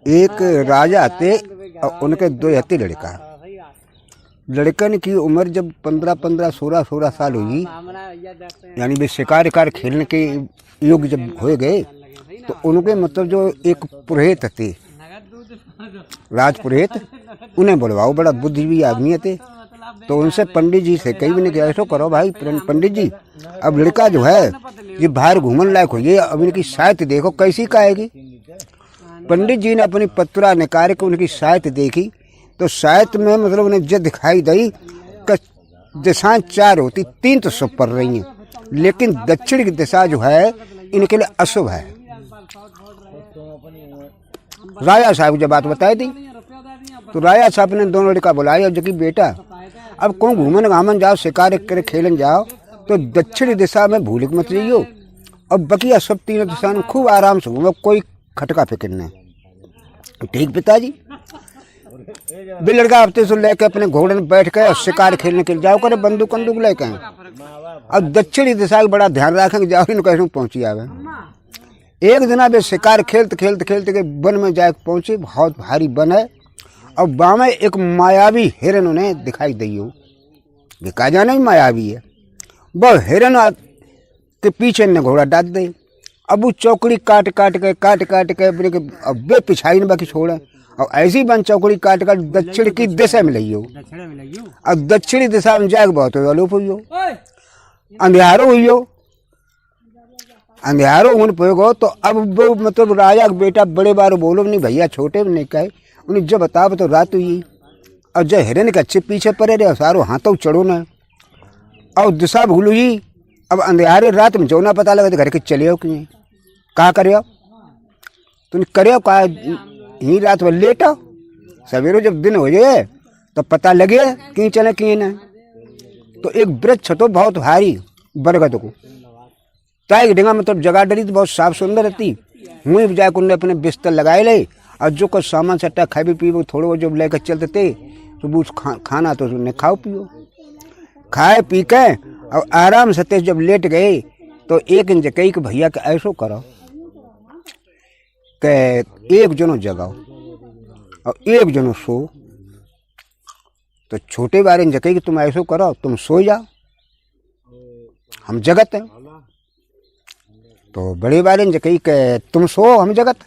एक राजा थे और उनके दो हते लड़का। लड़कन की उम्र जब 15-15, 16-16 साल हुई, यानी वे शिकार खेलने के योग्य जब हो गए, तो उनके मतलब जो एक पुरोहित थे, राज पुरोहित, उन्हें बुलवाओ, बड़ा बुद्धिजीवी आदमी थे। तो उनसे पंडित जी से कही भी ऐसा करो भाई पंडित जी, अब लड़का जो है ये बाहर घूमने लायक हो, ये अब इनकी साहित्य देखो कैसी काएगी। पंडित जी ने अपनी पत्रा निकाल के उनकी साहित्य देखी, तो साहित्य में मतलब उन्हें जो दिखाई दी दिशाएं 4 होती, 3 तो शुभ पड़ रही हैं, लेकिन दक्षिण की दिशा जो है इनके लिए अशुभ है। राजा साहब जब बात बताई थी, तो राजा साहब ने दोनों लड़का बुलाया और जबकि बेटा अब कौन घूमन घामन जाओ, शिकार करे खेलन जाओ, तो दक्षिणी दिशा में भूल मत जाइयो, और बकिया सब 3 दिशा में खूब आराम से घूमो, कोई खटका फिक्र नहीं। ठीक पिताजी। भी लड़का हफ्ते से लेके अपने घोड़े में बैठ के और शिकार खेलने के लिए जाओ करे, बंदूक लेके। अब दक्षिणी दिशा का बड़ा ध्यान रखेंगे, जाओ इन कैसे पहुंची आवे। एक दिन वे शिकार खेलते के वन में जाके पहुंचे, बहुत भारी वन है, और बामे एक मायावी हिरन उन्हें दिखाई दियो। कहा जाने मायावी है, वह हिरन के पीछे ने घोड़ा डाल दे। अब वो चौकड़ी काट के वे पिछाई ने बाकी छोड़े, और ऐसी बन चौकड़ी काट दक्षिण की दिशा में लियो। अब दक्षिणी दिशा में जाके बहुत आलोप हुई, अंधियारो हुई, अंधियारो उन पोगो। तो अब वो मतलब राजा का बेटा बड़े बार बोलो नहीं भैया, छोटे नहीं कहे, उन्हें जब बताओ तो रात हुई, और जब हिरन के अच्छे पीछे पड़े रहे, सारो हाथों चढ़ो न, और दिशा भूल हुई। अब अंधेरे रात में जो ना पता लगा तो घर के चले हो कि कहा करे, तुम करे कहा ही रात में लेटो, सवेरे जब दिन हो जाए तो पता लगे कि चले कि न। तो एक वृक्ष तो बहुत भारी बरगद को ताई डेंगा मतलब जगह डरी तो बहुत साफ सुंदर रहती, वहीं जाकर उन्हें अपने बिस्तर लगाए ले, और जो कुछ सामान सट्टा खाए पी थोड़ो जब लेकर चलते थे, तो वो खाना तो उन्हें खाओ पियो, खाए पी के और आराम से जब लेट गए, तो एक इंच कही कि भैया के ऐसो करो कि एक जनो जगाओ और एक जनो सो। तो छोटे बारे इंच कही कि तुम ऐसो करो, तुम सो जाओ, हम जगत हैं। तो बड़े बारे इंच कही कि तुम सो, हम जगत।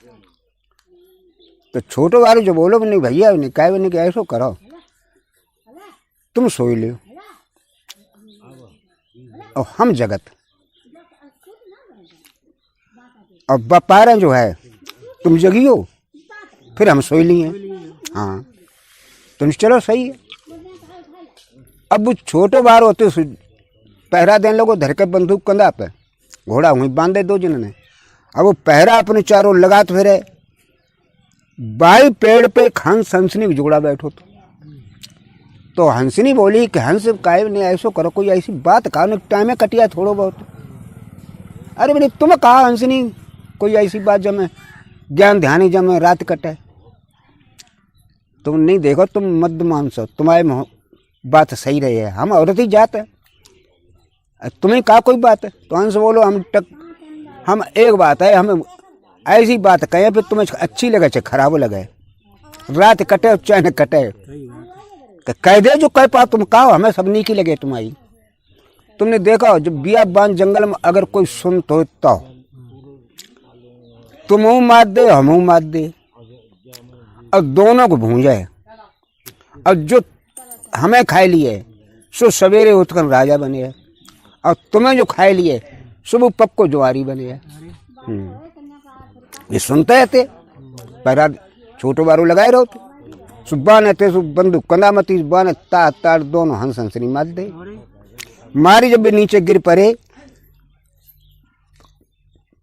तो छोटे वाले जो बोलो नहीं भैया नहीं कहे नहीं कि ऐसो करो, तुम सोई लो और हम जगत। और बापारा जो है तुम जगियो, फिर हम सोई लिए। हाँ तुम चलो सही है। अब वो छोटे बार होते पहरा देने लोगों धर के बंदूक कंधा पे, घोड़ा वहीं बांधे 2 जन ने। अब वो पहरा अपने चारों लगात फिरे, बाई पेड़ पे हंस हंसनी जोड़ा बैठो। तो हंसनी बोली कि हंस काहे नहीं ऐसो करो, कोई ऐसी बात कहा, टाइम कटिया थोड़ो बहुत। अरे बोले तुम कहा हंसनी कोई ऐसी बात जमे ज्ञान ध्यान ही जमे रात कटे, तुम नहीं देखो, तुम मध्य मानसो, तुम्हारे बात सही रही है, हम औरत ही जात है, तुम्हें कहा कोई बात है। तो हंस बोलो हम एक बात है, हम ऐसी बात कहें फिर तुम्हें अच्छी लगे चाहे खराब लगे, रात कटे चाहे न कटे, कह दे जो कह पा तुम कहो, हमें सब नीकी लगे तुम्हारी। तुमने देखा जब बियाबान जंगल में अगर कोई सुन तो तुम मार दे हम मार दे, और दोनों को भूंजे, और जो हमें खाए लिए सो सवेरे उठकर राजा बने, और तुम्हें जो खाए लिए सुबह पक्को जुआरी बने। ये सुनते थे पैरा छोटो बारू लगाए रहो, सुबह ने थे बंदूक कंधा मती, सुबह ने तार दोनों हंस हंसनी मार दे। मारी जब नीचे गिर पड़े,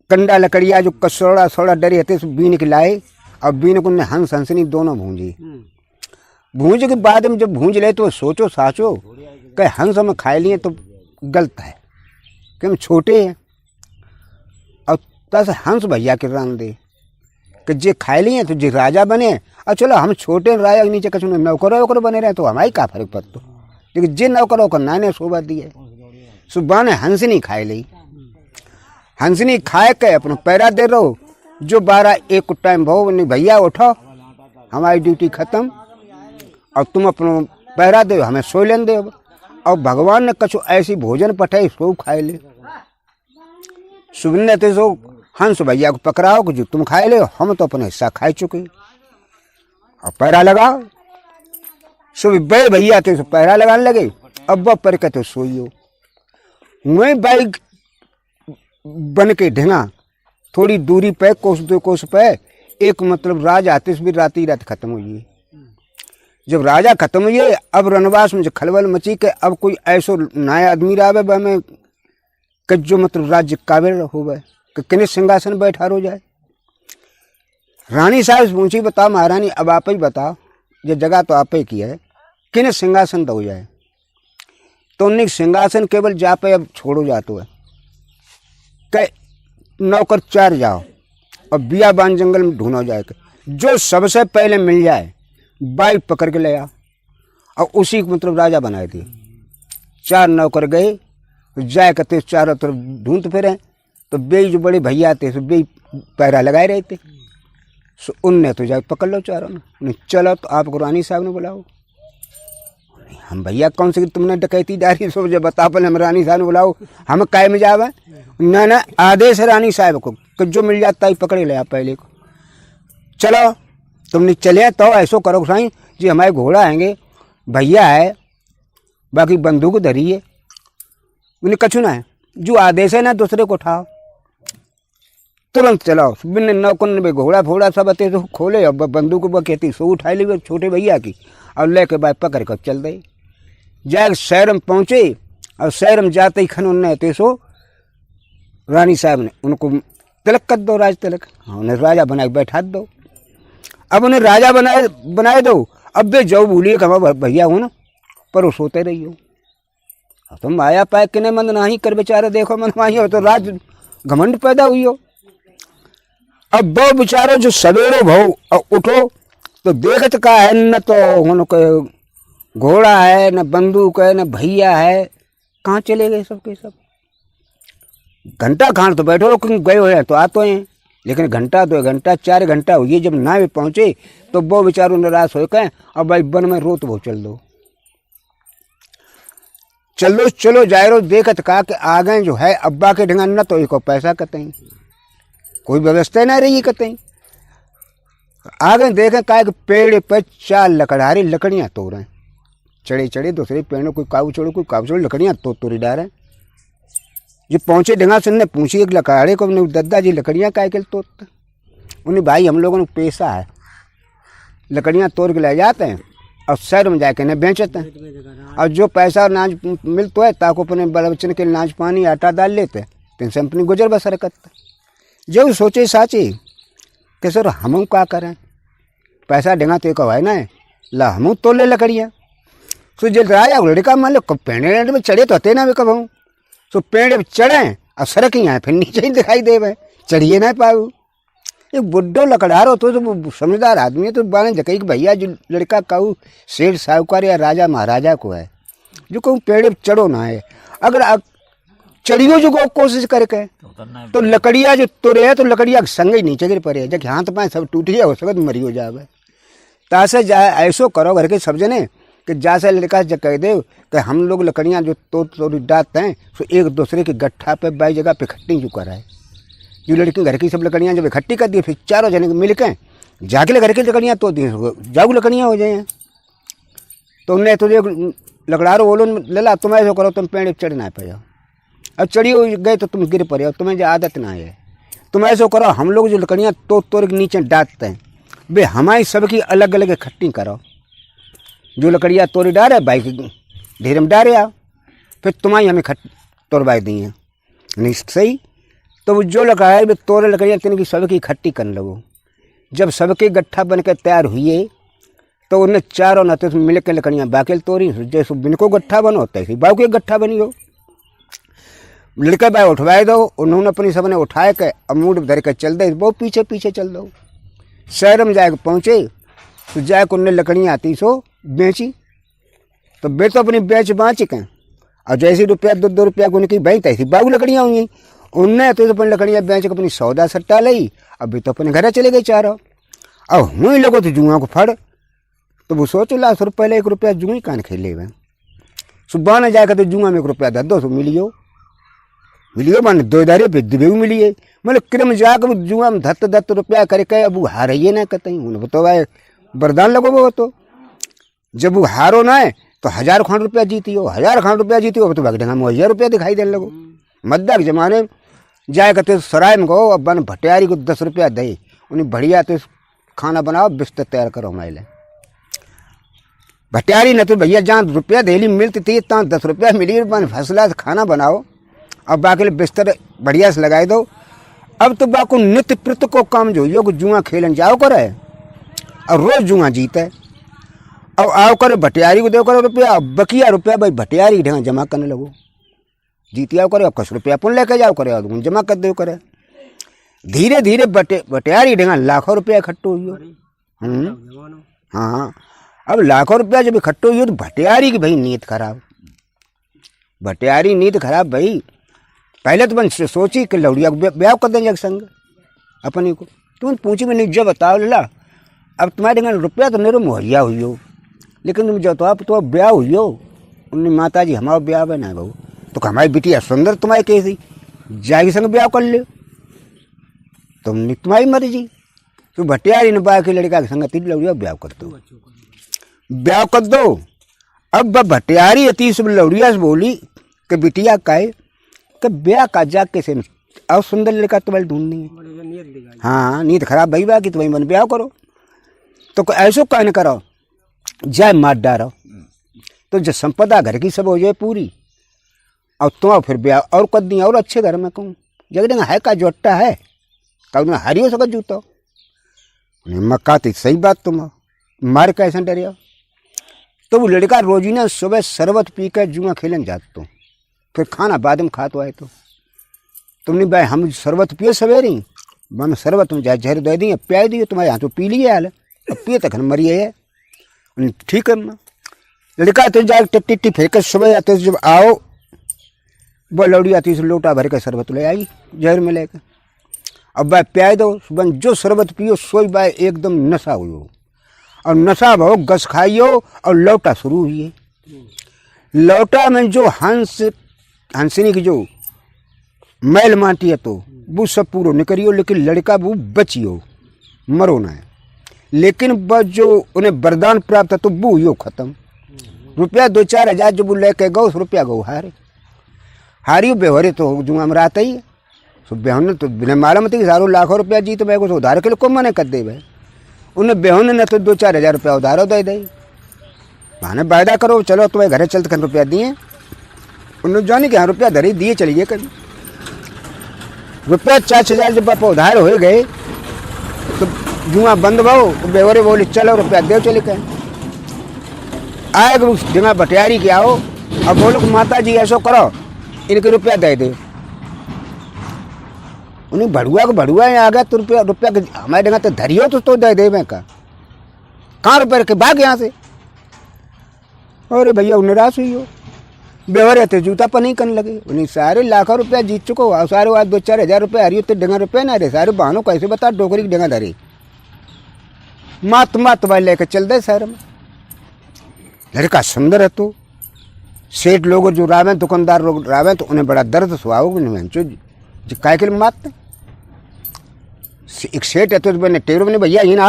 कंडा लकड़िया जो कसोड़ा डरे थे बीन के लाए, और बीन को हंस हंसनी दोनों भूंजी। भूंज के बाद में जब भूंज ले तो सोचो साचो कि हंस हम खाए लिए तो गलत है कि हम छोटे हैं, और तस हंस भैया के रंग दे कि जे खाए लिए तो जे राजा बने, और चलो हम छोटे राजा के नीचे कछु नौकर बने रहे तो हमारी का फर्क पड़तो, लेकिन जे नौकर होकर नाने शोभा दिए। सुबह ने हंसनी खाए ली, हंसनी खाए के अपना पैरा दे रहो, जो 12-1 टाइम भाव नहीं भैया उठो हमारी ड्यूटी खत्म और तुम अपना पहरा दे, हमें सो लेन दे। और भगवान ने कछु ऐसी भोजन पठाई सो खाए ले। सुबह थे सो हंस भैया को पकड़ाओ कि जो तुम खाए ले, हम तो अपना हिस्सा खाए चुके। और पैरा लगाओ। सुबह बड़े भैया थे सो पैरा लगाने लगे। अब पर के तो सोइयो। वही बाइक बन के ढेंगा थोड़ी दूरी पे कोस 2 कोस पे एक मतलब राजा आते भी रात ही रात खत्म हुई। जब राजा खत्म हुई, अब रनवास में जो खलबल मची के अब कोई ऐसो नया आदमी रहा में कि जो मतलब राज्य काबिल हो गए कि किन्हें सिंहासन बैठा हो जाए। रानी साहब पूछी, बताओ महारानी, अब आप ही बताओ, ये जगह तो आप ही की है, किन्हें सिंहासन दो जाए। तो उन्हें सिंहासन केवल जा पे अब छोड़ो जाते है कि नौकर 4 जाओ और बियाबान जंगल में ढूंढो जाए जो सबसे पहले मिल जाए बाइक पकड़ के ले आओ। और उसी को मतलब राजा बनाए दिए। 4 नौकर गए जाए करते चारों तरफ ढूंढते फिरे। तो बेई जो बड़े भैया थे सो बेई पैरा लगाए रहे थे। सो उनने तो जाए पकड़ लो चारों ने। चलो तो आपको रानी साहब ने बुलाओ। हम भैया कौन से तुमने डकैती डाली, सो मुझे बता पहले हम रानी साहब ने बुलाओ, हम काय में जावे। ना आदेश है रानी साहब को कि जो मिल जाता ही पकड़े ले आप पहले को। चलो तुमने चले तो ऐसो करो साईं जी, हमारे घोड़ा आएंगे, भैया है, बाकी बंदूक धरी है, उन्हें कछु ना है, जो आदेश है ना दूसरे को उठाओ, तुरंत चलाओ। बिन नौकन में घोड़ा फोड़ा सब आते तो खोले और बंदूक कहती सो उठाई ली छोटे भैया की और लेके बाद पकड़ कर चल दे। जाए शहर में पहुँचे और शहर में जाते ही खन उन्हें थे सो रानी साहब ने उनको तिलक कर दो, राज तिलक। हाँ, उन्हें राजा बना के बैठा दो। अब उन्हें राजा बनाए दो। अब वे जो भूलिए कि भैया हो ना, पर वो सोते रही हो। तुम माया पाए किने मन नहीं कर बेचारे, देखो मन माही हो तो राज घमंड पैदा हुई हो। अब वो बेचारे जो सवेरे भाव उठो तो देखत का है न, तो उनको घोड़ा है न, बंदूक है न, भैया है, कहाँ चले गए सबके सब। घंटा खान तो बैठो क्योंकि गए हुए हैं तो आते हैं, लेकिन घंटा 2 घंटा 4 घंटा हुई जब ना भी पहुंचे तो वो बेचारों निराश हो गए। अब भाई वन में रोत वो चल दो चलो जाए रो। देखत का कि आगे जो है अब्बा के ढंगा न तो एक पैसा कतई कोई व्यवस्था ना रही कतई। आगे देखें का पेड़ पर 4 लकड़हारी लकड़ियाँ तोड़ रहे, चढ़े चढ़े दूसरे पेड़ों कोई काऊ छोड़ो कोई काऊ छोड़ो, लकड़ियाँ तोड़ी डाले। जो पहुँचे ढंगा से उनने पूछी एक लकड़हारे को, दद्दा जी लकड़ियाँ काय के तोड़ते। उन्हें भाई हम लोगों ने पैसा है, लकड़ियाँ तोड़ के ले जाते हैं और शहर में जाके न बेचते हैं। और जो पैसा अनाज मिलता है ताको अपने बल बच्चन के नाच पानी आटा डाल लेते हैं, तिनसे अपनी गुजर बसर करते। जो सोचे साची कि सर हम क्या करें, पैसा ढंगा तो है ना ला हम तोड़ ले लकड़ियाँ। सो जल राजा लड़का मान लो पेड़ में चढ़े तो होते ना वे कब हूँ, सो पेड़ पे चढ़े और सड़क ही आए फिर नीचे ही दिखाई दे चढ़िए ना पाऊ। एक बुढ़ो लकड़हार हो तो समझदार आदमी है तो बाने जकई भैया जो लड़का कहूँ शेर साहूकार या राजा महाराजा को है जो कहूँ पेड़ पे चढ़ो ना है। अगर चढ़ियो जो कोशिश करके तो लकड़िया जो तोड़े है तो लकड़िया संग ही नीचे गिर पड़े, जब हाथ पाए सब टूट गया हो सकता मरी हो जाए। तासे जाए ऐसो करो घर के सब जने कि जैसे लड़का जब कह दे कि हम लोग लकड़ियाँ जो तोड़ी डालते हैं तो एक दूसरे की गट्ठा पे बाई जगह पे इकट्ठी जो कराए। जो लड़की घर की सब लकड़ियाँ जब इकट्ठी कर दी फिर चारों जने मिल के जाके घर की लकड़ियाँ तोड़ दी, जागू लकड़ियाँ हो जाए। तो उन्हें तुझे लकड़ारो बोलो लला तुम ऐसा करो तुम पेड़ चढ़ ना पाए, अब चढ़ी गए तो तुम गिर पड़े, तुम्हें जो आदत ना है तुम ऐसा करो हम लोग जो लकड़ियाँ तोड़ के नीचे डालते हैं वे हमारी सबकी अलग अलग इकट्ठी करो। जो लकड़ियाँ तोड़ी डाले बाइक ढेर में डाले आओ फिर तुम्हारी हमें तोड़वा दी हैं नहीं सही। तो वो जो लकड़ाए वे तोड़े लकड़ियाँ तिनकी सबकी इकट्ठी कर लगो। जब सबके गट्ठा बन कर तैयार हुए तो उन्हें चारों नाते मिल के लकड़ियाँ बाकी तोड़ी, जैसे बिनको गट्ठा बनो तैसे बाऊ के गट्ठा बनी हो। लड़का भाई उठवाए दो, उन्होंने अपनी सबने उठाए के अमूड धर के चल दे, बहुत पीछे पीछे चल दो। शहर में जाके पहुँचे तो जाके उन्हें लकड़ियाँ आती सो बेची, तो बे तो अपनी बेच बाँच के और जैसे रुपया 2-2 रुपया को उनकी बही तैसी बाऊ लकड़ियाँ हुई। उनने तो अपनी लकड़ियाँ बेच के अपनी सौदा सट्टा ली, अभी तो अपने घर चले गए चारों। अब हुई लगो तो जुआ को फड़, तो वो सोचो ला 100 रुपये 1 रुपया जुआ कान खेले हुए सुबह न जाएगा तो जुआ में 1 रुपया 200 मिलियो मान 2 दारे पे दिवे मिलिए मतलब क्रम जाकर जुआ में 10 रुपया करके अब वो हारिए ना कहते हैं तो भाई वरदान लगो वो तो जब वो हारो ना है तो 1000 खान रुपया जीती हो 1000 खान रुपया जीती हो तो भाग देगा 1000 रुपया दिखाई देने लगो। मद्दा के जमाने में जाए करते सराय में कहो अब बन भटियारी को 10 रुपया दे उन्हें बढ़िया तो खाना बनाओ बिस्तर तैयार करो मैले भटियारी न तो भैया जहाँ रुपया डेली मिलती थी तहाँ 10 रुपया मिली बन फसला से खाना बनाओ अब बाकी बिस्तर बढ़िया से लगाई दो। अब तो बाको नित्य प्रत को काम जो यो जुआ खेलन जाओ करे और रोज जुआ जीते अब आओ करे भटियारी को दो करो रुपया बकिया रुपया भाई भटियारी ढंग जमा करने लगो जीती आओ करे और कुछ रुपया पुन लेके जाओ करे और जमा कर दो करे धीरे धीरे भटियारी ढंग लाखों रुपया इकट्ठो हुई। हाँ अब लाखों रुपया जब इकट्ठो हुई तो भटियारी की भाई नीयत खराब भटियारी नीयत खराब भाई पहले तो मैंने सोची कि लौड़िया को ब्याह कर देंगे संग अपनी को तुम पूछी मैंने जब बताओ ला अब तुम्हारे घर रुपया तो मेरे मुहैया हुई हो लेकिन तुम जब तो ब्याह हुई हो उन्हें माता जी हमारा ब्याह बना बहू तो हमारी बिटिया सुंदर तुम्हारी कैसी जाएगी संग ब्याह कर ले तुम तुम्हारी मर्जी तो भटियारी ने बाहर के लड़का के संग लौड़िया ब्याह कर दो अब भटियारी अति सब लौड़िया से बोली कि बिटिया काहे कि ब्याह का जाके से और सुंदर लड़का तुम्हारी ढूंढनी है। हाँ नींद खराब भई बा कि तुम्हें मन ब्याह करो तो ऐसो कहने करो जाए मार डारो तो जो संपदा घर की सब हो जाए पूरी और तुम फिर ब्याह और कर दी और अच्छे घर में कहूँ जगह है का जोटा है कल हारियो सको जूतो मक्का तो सही बात तुम मार कैसे डरियो तो वो लड़का रोजीना सुबह शरबत पी कर जुआ खेलन जात तो फिर खाना बाद में खा तो आए तो तुमने भाई हम शरबत पिए सवेरी मन शरबत में जाए जहर दे दी प्याई दी तुम्हारे यहाँ तो पी लिए हाल अब पिए तक मरिए है ठीक है लड़का तो जाए टिट्टी फेंक कर सुबह आते जब आओ वो लौड़ी आती से लोटा भर के शरबत ले आई जहर में लेकर अब भाई प्याई दो सुबह जो शरबत पियो सोई भाई एकदम नशा हुई हो और नशा भाव गस खाइयो और लौटा शुरू हुई है। लौटा में जो हंसनी की जो मैल माटी है तो वो सब पूरा निकलियो लेकिन लड़का वो बचियो मरो ना है लेकिन बस जो उन्हें वरदान प्राप्त है तो वो यो खत्म रुपया 2-4 हज़ार जब वो लेके गो रुपया गो हारियो बेहरे तो जुआ में रहता ही तो बेहन तो बिना मालूम थी सारों लाखों रुपया जीत मैं कुछ उधार के लिए को मने कर दे भाई उन्हें बेहन ने तो 2-4 हज़ार रुपया उधारो दे दे बहाने वायदा करो चलो तुम्हें घरे चलते कर रुपया दिए उन्होंने जानी कि हाँ रुपया धरे दिए चलिए कभी रुपया 4 हज़ार जब आप उधार हो गए तो जुआ बंद भाव बेवरे बोली चलो रुपया दे चले गए आए उस जगह भटियारी के आओ अब बोलो माता जी ऐसा करो इनके रुपया दे दे उन्हें भड़ुआ को भड़ुआ आ गया तो रुपया हमारे जगह तो धरियो तो दे दे मैं कहाँ रुपये रखे भाग यहाँ से अरे भैया उन्हें रास हुई हो बेवरे थे जूता पर नहीं करने लगे उन्हें सारे लाखों रुपया जीत चुको और सारे आज 2-4 हज़ार रुपये हरियो तो डेंगा रुपये ना रहे सारे बहनों कैसे बता डोकरी की डेंगा धरी मात भाई लेकर चल दे शहर में लड़का सुंदर है तो सेठ लोग जो रावे दुकानदार लोग रावे तो उन्हें बड़ा दर्द सुहाओ जो काय के मात एक सेठ है तो मैंने टेरो में भैया ही ना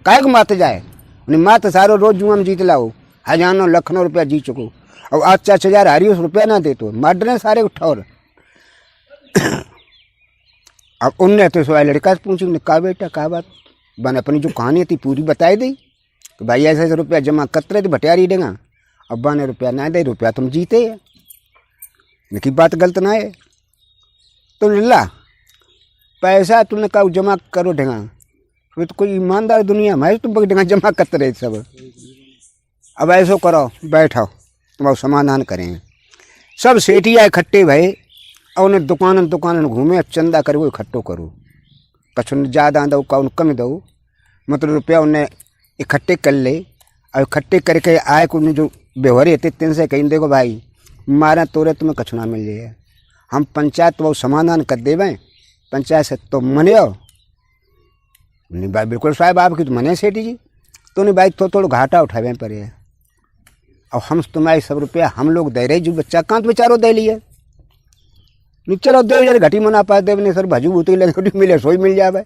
काय को मात जाए उन्हें मात सारो रोज जुआ में जीत लाओ हजारों लाखों रुपया जीत चुको और आज 4 हज़ार हारियो रुपया ना दे तो मारने सारे ठौर अब उनने तो सवाल लड़का से पूछी कहा बेटा कहा बात बन अपनी जो कहानी थी पूरी बताई दी कि भाई ऐसे रुपया जमा करते थे भटियारी देगा अब बने रुपया ना दे रुपया तुम जीते है लेकिन बात गलत ना है तो ला पैसा तुमने कहा जमा करो ढेगा फिर तो कोई ईमानदार दुनिया में तुम ढेगा जमा करते रहे सब अब ऐसो करो बैठो तुम समाधान करेंगे सब सेठिया इकट्ठे भये और उन्हें दुकान घूमे चंदा करे वो इकट्ठो करो कछु ज़्यादा दो का कम दो मतलब रुपया उन्हें इकट्ठे कर ले और इकट्ठे करके आए को उन्हें जो व्यवहार थे 3 से कहीं देखो भाई मारा तोरे तुम्हें कछु ना मिल जाए हम पंचायत वो समाधान कर देवें पंचायत से तो मनियो नहीं भाई बिल्कुल साहब आपकी तो मने सेठी जी, तो नहीं भाई थोड़ा घाटा उठावे पर है। और हम तुम्हारे 100 रुपया हम लोग दे रहे, जो बच्चा कांत बेचारो दे लिए नहीं, चलो दे यार घटी मुनाफा दे ने सर भाजू बूती लगे मिले सोई मिल जावे।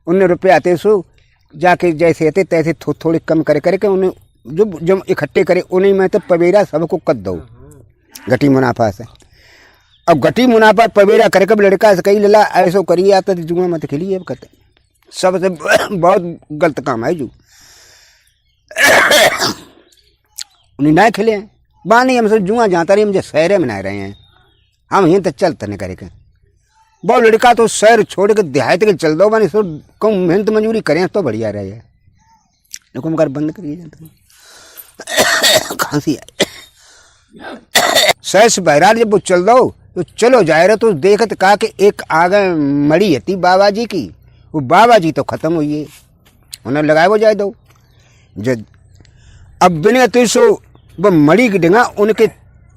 उन्हें रुपये आते सो जाके जैसे आते तैसे थोड़े कम करे करके उन्हें जो जब इकट्ठे करे उन्हें मैं तो पवेरा सबको कद दो घटी मुनाफा से। अब घटी मुनाफा पवेरा करके लड़का से कही लला ऐसो करिए आता तो जुआ मत खेलिए। अब कहते सबसे बहुत गलत काम है जो उन्हें ना खेले बानी हमसे जुआ जाता रही, मुझे शहरे में ना रहे हैं हम यहीं तक चलते नहीं करेंगे। बहुत लड़का तो शहर छोड़ के देहात के चल दो बानी, सब कम मेहनत मजूरी करें तो बढ़िया रहे। देखो मगर बंद करिए खांसी शहर से बहराल जब वो चल दो तो चलो जाए रहे तो देखत कहा कि एक आगे मड़ी हती बाबा जी की, वो बाबा जी तो खत्म हुई है उन्हें लगाए वो जाए दो जब अब बिना तो सो वो मड़ी की डिंगा उनके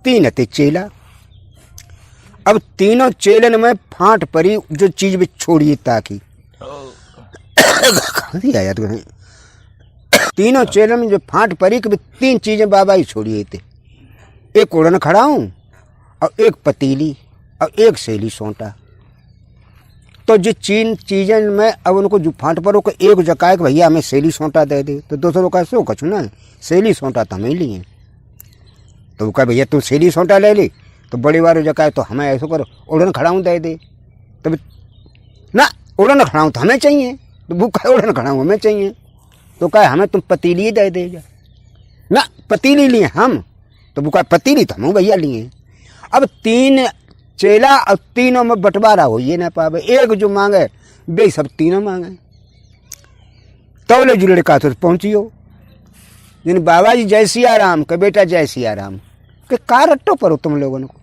3 हते चेला। अब तीनों चेलन में फांट पड़ी जो चीज भी छोड़िए ताकि खांसी आया तो तीनों चेलन में जो फांट पड़ी कि 3 चीजें बाबा ही छोड़िए थे, एक उड़न खड़ा हूँ और एक पतीली और एक सैली सोंटा। तो जो 3 चीजें में अब उनको जो फांट पड़ो को एक जकाए कि भैया हमें सैली सोंटा दे दे, तो दूसरों का सो कछु ना सैली सोंटा तो हमें लिए। तो वो कहा भैया तू सैली सोंटा ले ले, तो बड़ी बार जकाए तो हमें ऐसा करो उड़न खड़ाऊँ दे दे। तो ना उड़न खड़ाऊँ तो हमें चाहिए, तो वो कहे उड़न खड़ाऊँ हमें चाहिए, तो कहे हमें तुम पतीली दे दे ना पतीली लिए हम, तो वो कहे पतीली तो हम भैया लिए। अब 3 चेला और तीनों में बंटवारा हो ये ना पावे, एक जो मांगे वे सब तीनों मांगे। तौले जो लड़का तो पहुँचियो जिन बाबा जी जय सिया राम के बेटा जय सिया राम के का रट्टो परो तुम लोगों को।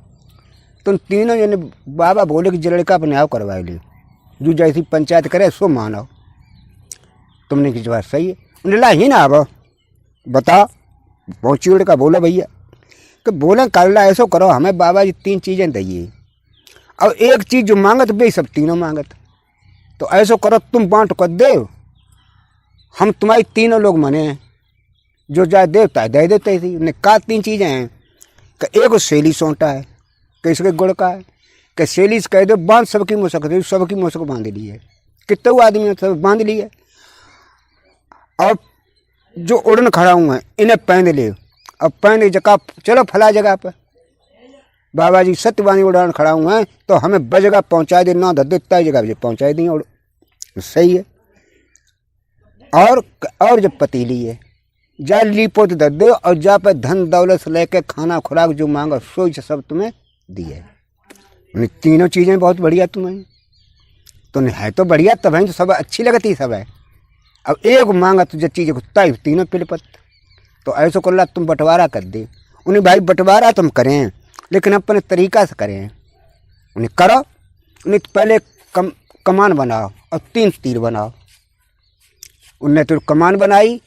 तुम तीनों जने बाबा बोले कि लड़का अपने आओ करवा ले, जो जैसी पंचायत करे सो मानो। तुमने की बात सही है उन्हें ला ही ना अब बता पहुँची लड़का बोला भैया कि बोले कल ऐसो करो हमें बाबा जी 3 चीज़ें दिए और एक चीज़ जो मांगत वे सब तीनों मांगत, तो ऐसो करो तुम बांट कर दे, हम तुम्हारी तीनों लोग मने जो जाए देवता है दे देते थी। उन्हें का 3 चीज़ें हैं कि एक सैली सोंटा है कि इसके गुड़ का है कि सैली से कह दो बांध सबकी मुसक दे, सबकी मुसक बांध ली है, कितने आदमी सब बांध लिए। और जो उड़न खड़ा हुआ है इन्हें पहन ले, अब पहन जगह चलो फला जगह पर बाबा जी सत्यवानी उड़ान खड़ा हुआ है तो हमें बजगह पहुँचा दे ना दे तय जगह पहुँचा दी और सही है। और जब पतीली है जा लीपोत दे दे और जा पे धन दौलत से लेके खाना खुराक जो मांगो सोई से सब तुम्हें दिए। तीनों चीज़ें बहुत बढ़िया तुम्हें तो है तो बढ़िया तब है तो सब अच्छी लगती सब है। अब एक मांगा तो जो चीज़ तय तीनों पिलपत, तो ऐसा कर ला तुम बंटवारा कर दे। उन्हें भाई बंटवारा तुम करें लेकिन अपने तरीका से करें, उन्हें करो। उन्हें पहले कमान बनाओ और 3 तीर बनाओ। उनने तो कमान बनाई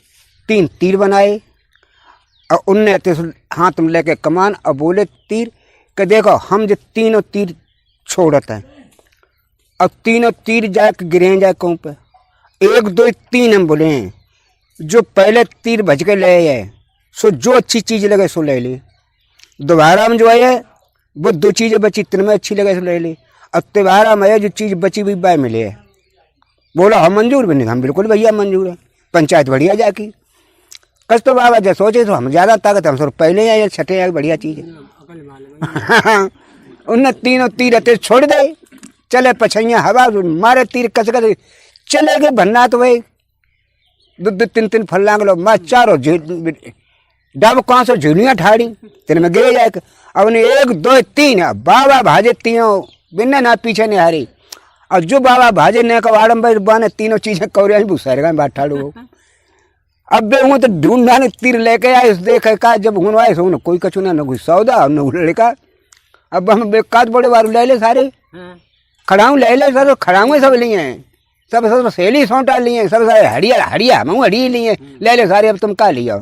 3 तीर बनाए और उनने तो हाथ में लेके कमान और बोले तीर कि देखो हम जो तीनों तीर छोड़ते हैं और तीनों तीर जाके गिरे जाए कहूँ पे 1 2 3 हम बोले हैं। जो पहले तीर भज के ले आए सो जो अच्छी चीज़ लगे सो ले ले, दोबारा में जो है वो 2 चीज़ें बची तिनमें अच्छी लगे सो ले ले, और दोबारा में जो चीज़ बची हुई बाय मिले है। बोला हम मंजूर भी नहीं, हम बिल्कुल भैया मंजूर है, पंचायत बढ़िया जाकी कस तो बाबा जब सोचे तो हम ज़्यादा ताकत हम सर पहले ही आए छठे आए बढ़िया चीज़ है। उनने तीनों तीर रहते छोड़ दे चले पछैया हवा मारे तीर कस कर चले गए भन्ना तो भाई 2 3 फल्लांग लो मैं चारों डब कौन सो झूलियाँ ठाड़ी तेरे में गिरे जाए। अब उन्हें 1 2 3 बाबा भाजे तीनों बिना ना पीछे नहीं हारी, और जो बाबा भाजे ने कवाड़म भाई बाने तीनों चीजें कौरिया भूसारेगा बात ठाड़ू। अब बे हूँ तो ढूंढा ने तीर लेके आए देखे का जब हूँ आए सो कोई कछु ना कोई सौदा न लड़का। अब हम बेकात बड़े बार ले ले सारे खड़ाऊँ ले ले सर खड़ाऊँ सब लिए हैं सब सैली सोंटा लिए सब सारे हड़िया हड़िया मैं हड़ी लिए ले ले सारे। अब तुम का लिया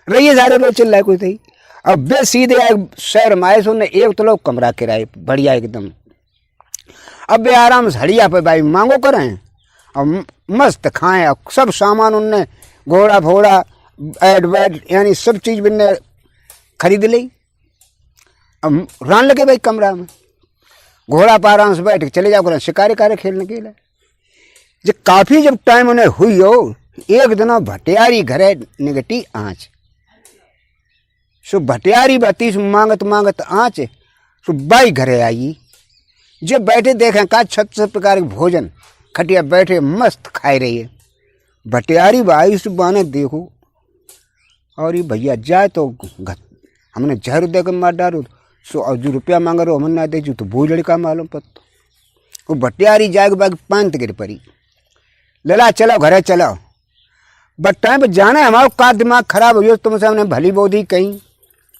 रहिए सारे लोग चिल्लाए कोई सही। अब बे सीधे आए शहर में आए सो ने 1 तो लोग कमरा किराए बढ़िया एकदम। अब बे आराम से हड़िया पे भाई मांगो करें और मस्त खाएं और सब सामान उनने घोड़ा फोड़ा एड वेड यानी सब चीज़ बिन्ने खरीद ली। अब रान लगे भाई कमरा में, घोड़ा पर आराम से बैठ के चले जाओ शिकारी कार्य खेलने के लिए। जब काफ़ी जब टाइम उन्हें हुई हो, एक दिन भटियारी घरे निगटी आँच, सो भटियारी बती मांगत मांगत आँच, सो बाई घरे आई। जब बैठे देखें का 36 प्रकार के भोजन खटिया बैठे मस्त खाए रही है। भटियारी भाई से बाने देखो और ये भैया जाए तो हमने जहर दे कर मार डालो, सो और जो रुपया मांग रहे हो हमने ना दे जो तो वो लड़का मालूम पत्तो। वो भटियारी जाएगी बाग पांत गिर पड़ी, लला चलो घरे चलो। बट टाइम पर जाना है हमारा का दिमाग खराब हो, तुमसे हमने भली बोधी कहीं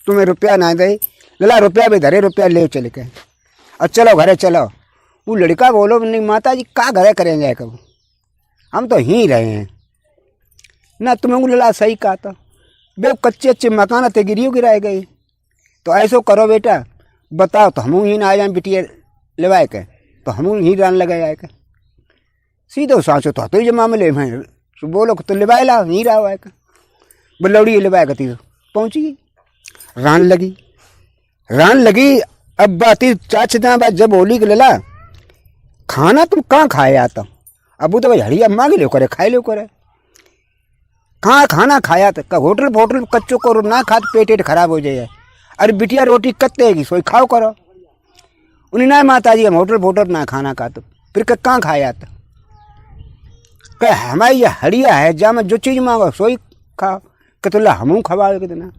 तुम्हें रुपया ना दे, लला रुपया भी धरे रुपया ले चले के और चलो घरे चलो। वो लड़का बोलो नहीं माता जी का घरे करें जाए कब, हम तो ही रहे हैं ना। तुम्हें वो लला सही कहा था बे, कच्चे अच्छे मकान थे गिरियो गिराए गए। तो ऐसो करो बेटा, बताओ तो हम ही ना आ जाए बिटिया लेवाए के, तो हम ही रान लगे जाए के सीधो साँचो तो ये मामले में बोलो तो लेवाए ला ही रहा है। बलौड़ी लेवाए गती पहुँची रान लगी, रान लगी। अब बाती चाचना बात जब बोली कि लला खाना तुम कहाँ खाए आता, अब तो भाई हड़िया मांग लो करे खाए लो करे, कहाँ खाना खाया था का होटल फोटल कच्चों को ना खा तो पेट खराब हो जाए। अरे बिटिया रोटी कत्तेगी सोई खाओ करो। उन्हें ना माता जी हम होटल फोटल ना खाना खा तो फिर कहाँ खाया था, कह हमारी ये हड़िया है जहाँ मैं जो चीज़ मांगो सोई खाओ। कह तो ला हमू खवाओ कितना,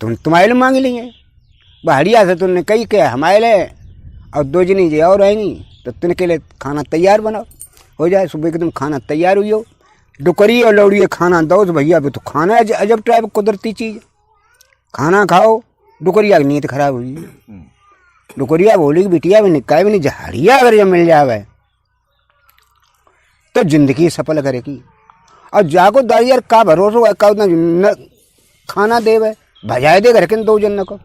तुम तुम्हारे लिए मांग ली है हड़िया से, तुमने कही के हमारे लिए और 2 जनी जी और आएंगी तो तुमके लिए खाना तैयार बनाओ हो जाए। सुबह एकदम खाना तैयार हुई हो, डुकरी और लौड़ी खाना दो तो भैया तो खाना है अजब टाइप कुदरती चीज़, खाना खाओ। डुकरिया की नीयत खराब हुई, डुकरिया बोली कि बिटिया भी निकाय भी नहीं हड़िया अगर जब मिल जावे तो जिंदगी सफल करेगी। और जाको दारियार का भरोसा है का खाना देवे भजाए दे घर के 2 जन को,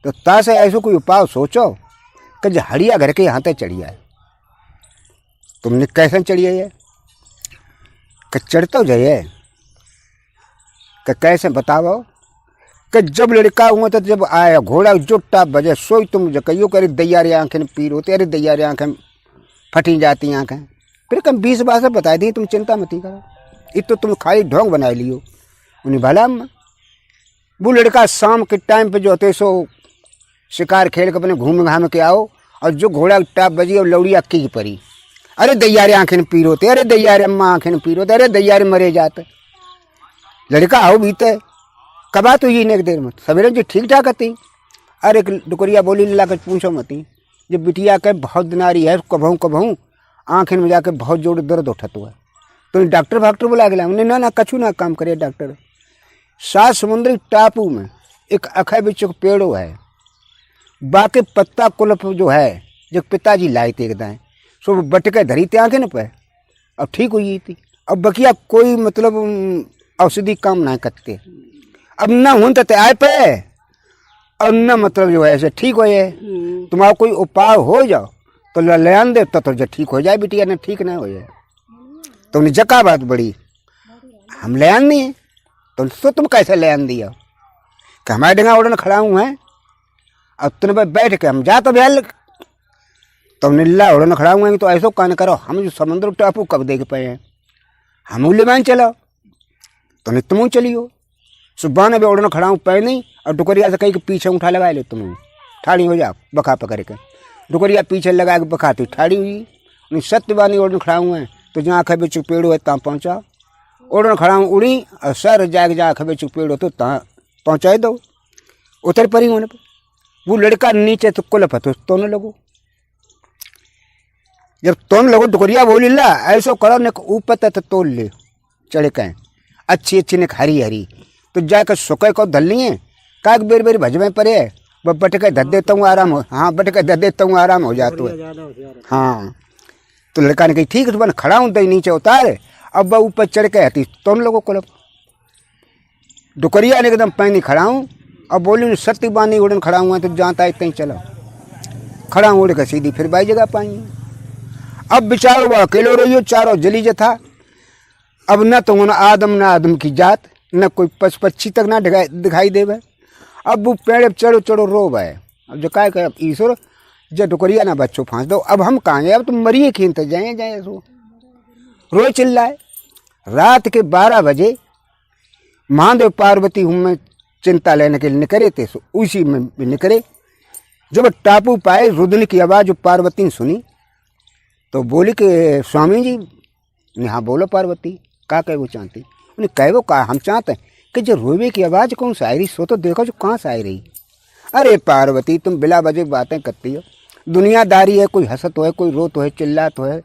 तो तासे ऐसा कोई उपाय सोचो कि हड़िया घर के यहाँ तक चढ़ी आए। तुमने कैसे चढ़ी है कि चढ़ तो जाइए कि कैसे बताओ कि जब लड़का हुआ तो जब आया घोड़ा जुट्टा बजे सोई तुम जकइयो करे दैया रे आँखें पीर होती, अरे दैया रे आँखें फटी जाती आँखें। फिर कम 20 बात से बता दी तुम चिंता मत करो, ये तो तुम खाली ढोंग बना लियो। उन्हें भला वो लड़का शाम के टाइम पे जो होते सो शिकार खेल के अपने घूम घाम के आओ, और जो घोड़ा टाप बजी और लौड़ी अक्की की परी, अरे दैया रे आँखें पीर होते, अरे दैया रे अम्मा आँखें पीर होते, अरे दैया रे मरे जाते। लड़का आओ बीते कबा तो ये नेक देर मत सवेरे जो ठीक ठाक आती। अरे डुकरिया बोली ला कर पूछो मती, जब बिटिया के बहुत दिनारी है कभू आँखें में जाके बहुत जोर दर्द उठत हुआ, तो डॉक्टर फाक्टर बुला गया। उन्हें ना कछू ना काम करे डॉक्टर। 7 समुद्री टापू में एक अखा बिच पेड़ो है, बाकी पत्ता कुलप जो है जो पिताजी लाए थे एकदम सो बटके धरी थे आँखें न पे अब ठीक हुई थी। अब बकिया कोई मतलब औषधि काम ना करते, अब न हूं तो आए पे और न मतलब जो है ऐसे ठीक हो जाए। तुम्हारा कोई उपाय हो जाओ तो ले आन दे तो जो ठीक हो जाए बिटिया, ने ठीक ना हो जाए तो उन्हें जका बात बड़ी हम ले आन दिए। तो तुम कैसे ले आन दिया कि हमारे डंगा उड़न खड़ा हुआ है, अब तुम बैठ के हम जा तो भैया तो नीला उड़न खड़ा हुआ है। तो ऐसा कान करो हम जो समुद्र टापू कब देख पाए हैं, हम लेमान चलो तो नहीं तुम चलियो। सुबह ने भी उड़न खड़ा हूँ पे नहीं, और डुकरिया से कहीं के पीछे उठा लगा ले तुम ठाड़ी हो जाओ बखा पकड़ के। डुकरिया पीछे लगा के बखाती ठाड़ी हुई, उन्हें सत्यवानी उड़न खड़ा हुए हैं। तो जहाँ खबे चुप पेड़ हो तहाँ पहुँचा, उड़न खड़ा हूँ उड़ी और सर जाके जहाँ खबे चुप पेड़ हो तो तहाँ पहुँचाए दो। उतर पड़ी होने पर वो लड़का नीचे तो कुल फतो तो न लगो। जब तुम लोगों डुकरिया बोली ला ऐसा करो ने ऊपर तक तोल ले चढ़े कहें अच्छी अच्छी ने हरी हरी, तो जाकर सुखे को धल लिए काक बेर बेर भजमें पड़े वह बटके धर देता हूँ आराम हो। हाँ बटके धर देता हूँ आराम हो जाता है। हाँ तो लड़का ने कही ठीक है तो मैंने खड़ा हूँ तो नीचे उतार, अब वह ऊपर चढ़ के आती तुम लोगों को। डुकरिया ने एकदम पैनी खड़ा हूँ अब बोली सत्य बानी उड़न खड़ा हुआ तो जानता इतना ही चलो खड़ा उड़ के सीधी फिर बाई जगह पाई। अब बेचारो वो अकेलो रहियो, चारों जली जथा। अब न तो न आदम की जात, न कोई पशु पक्षी तक ना दिखाई देवे। अब वो पेड़ चढ़ो चढ़ो रोब है। अब जो काय कर ईश्वर जब टुकरिया ना बच्चों फांस दो, अब हम कहाँ जाए, अब तुम मरिए खींचते जाए सो रोज चिल्लाए। रात के 12 बजे महादेव पार्वती हूँ मैं चिंता लेने के लिए निकले थे, उसी में निकले। जब टापू पाए रुदन की आवाज़ पार्वती ने सुनी तो बोली कि स्वामी जी ने, हाँ बोलो पार्वती, का कहे वो चाहती? उन्हें कहे वो का हम चाहते हैं कि जो रोवे की आवाज़ कौन सी आई रही, सो तो देखो जो कहाँ से आई रही। अरे पार्वती तुम बिला बजे बातें करती हो, दुनियादारी है, कोई हंसत हो, कोई रोत हो, चिल्लात हो,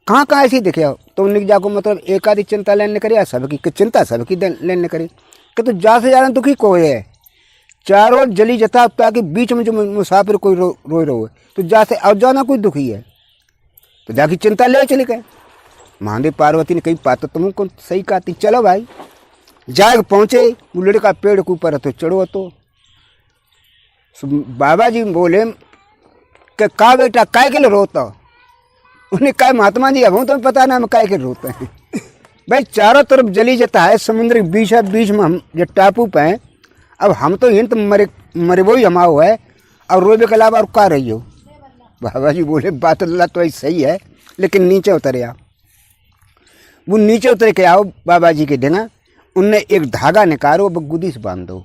कहाँ कहाँ ऐसी दिखे हो। तो उन्हें जाको मतलब एक आधी चिंता लेने करे या सबकी चिंता सबकी लेने करे कि तो जा से ज़्यादा दुखी कोई है। चारों जली जता ताकि बीच में जो मुसाफिर कोई रोए रहो तो जा से अब जाना कोई दुखी है, तो जाके चिंता ले चले गए। महादेव पार्वती ने कही बात तो तुमको सही कहती, चलो भाई। जाग पहुँचे, वो लड़का पेड़ के ऊपर तो चढ़ो। तो बाबा जी बोले कि का बेटा काय के लिए रोता? उन्हें कहा महात्मा जी अब तुम्हें पता ना हम काय के रोते हैं। भाई चारों तरफ जली जाता है, समुद्र के बीच में हम जो टापू पे हैं। अब हम तो हिंद मरे वो ही हमाओ है, और रोबे के अलावा और का रही हो। बाबा जी बोले बात अल्लाह तो सही है, लेकिन नीचे उतरे आओ। वो नीचे उतर के आओ बाबा जी के देना, उनने एक धागा निकालो, अब गुदी से बांध दो।